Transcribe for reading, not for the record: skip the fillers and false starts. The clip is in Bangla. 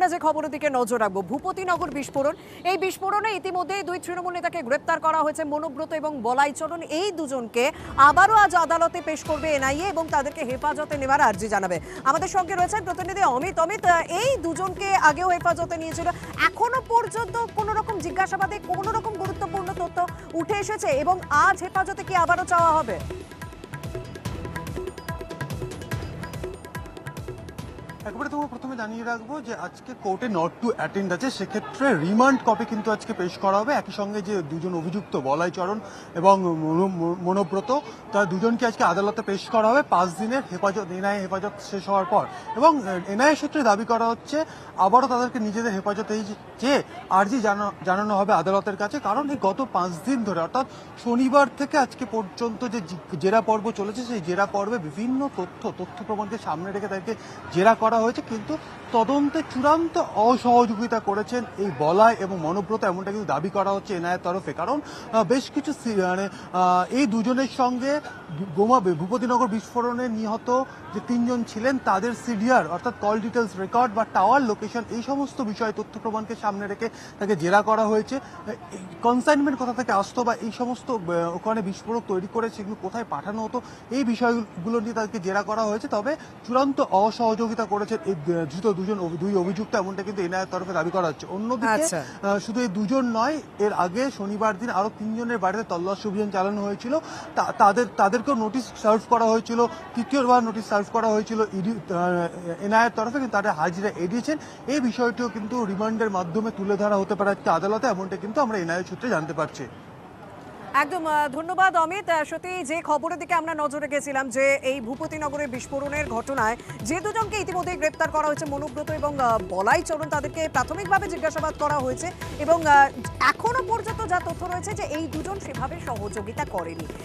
আমরা যে খবরের দিকে নজর রাখবো, ভূপতিনগর বিস্ফোরণ। এই বিস্ফোরণে ইতিমধ্যেই দুই তৃণমূল নেতাকে গ্রেপ্তার করা হয়েছে, মনোব্রত এবং বলাইচরণ। এই দুজনকে আবারও আজ আদালতে পেশ করবে এনআইএ এবং তাদেরকে হেফাজতে নেওয়ার আর্জি জানাবে। আমাদের সঙ্গে রয়েছেন প্রতিনিধি অমিত। এই দুজনকে আগেও হেফাজতে নিয়েছিল, এখনো পর্যন্ত কোনো রকম জিজ্ঞাসাবাদে কোনো রকম গুরুত্বপূর্ণ তথ্য উঠে এসেছে এবং আজ হেফাজতে কি আবারও চাওয়া হবে? একবারে তোমাকে প্রথমে জানিয়ে রাখবো যে আজকে কোর্টে নট টু অ্যাটেন্ড আছে, সেক্ষেত্রে রিমান্ড কপি কিন্তু আজকে পেশ করা হবে। একই সঙ্গে যে দুজন অভিযুক্ত বলাইচরণ এবং মনোব্রত, তারা দুজনকে আজকে আদালতে পেশ করা হবে 5 দিনের হেফাজত, এনআইএ হেফাজত শেষ হওয়ার পর। এবং এনআইএ সূত্রে দাবি করা হচ্ছে আবারও তাদেরকে নিজেদের হেফাজতে চেয়ে আর্জি জানানো হবে আদালতের কাছে। কারণ এই গত 5 দিন ধরে, অর্থাৎ শনিবার থেকে আজকে পর্যন্ত যে জেরা পর্ব চলেছে, সেই জেরা পর্বে বিভিন্ন তথ্য প্রমাণকে সামনে রেখে তাদেরকে জেরা করা হয়েছে, কিন্তু তদন্তে চূড়ান্ত অসহযোগিতা করেছেন এই বলাই এবং মনোব্রত, এমনটা কিন্তু দাবি করা হচ্ছে এনআইএর তরফে। কারণ বেশ কিছু এই দুজনের সঙ্গে ভূপতিনগর বিস্ফোরণে নিহত যে 3 জন ছিলেন তাদের সিডিআর, অর্থাৎ কল ডিটেলস রেকর্ড বা টাওয়ার লোকেশন, এই সমস্ত বিষয় তথ্য প্রমাণকে সামনে রেখে তাকে জেরা করা হয়েছে। কনসাইনমেন্ট কোথা থেকে আসতো বা এই সমস্ত ওখানে বিস্ফোরক তৈরি করে সেগুলো কোথায় পাঠানো হতো, এই বিষয়গুলো নিয়ে তাদেরকে জেরা করা হয়েছে। তবে চূড়ান্ত অসহযোগিতা করেছেন এই দুই অভিযুক্ত, এমনটা কিন্তু এনআইএর তরফে দাবি করা হচ্ছে। অন্যদিকে শুধু এই দুজন নয়, এর আগে শনিবার দিন আরো 3 জনের বাড়িতে তল্লাশি অভিযান চালানো হয়েছিল। তাদেরকেও নোটিশ সার্ভ করা হয়েছিল, তৃতীয়বার নোটিশ সার্ভ করা হয়েছিল এনআইএর তরফে, কিন্তু তারা হাজিরা এড়িয়েছেন। এই বিষয়টিও কিন্তু রিমান্ডের মাধ্যমে তুলে ধরা হতে পারে আজকে আদালতে, এমনটা কিন্তু আমরা এনআইএ সূত্রে জানতে পারছি। একদম ধন্যবাদ অমিত। সত্যি যে খবরের দিকে আমরা নজর রেখেছিলাম যে এই ভূপতিনগরের বিস্ফোরণের ঘটনায় যে দুজনকে ইতিমধ্যে গ্রেপ্তার করা হয়েছে, মনোব্রত এবং বলাইচরণ, তাদেরকে প্রাথমিকভাবে জিজ্ঞাসাবাদ করা হয়েছে এবং এখনো পর্যন্ত যা তথ্য রয়েছে যে এই দুজন সেভাবে সহযোগিতা করেনি।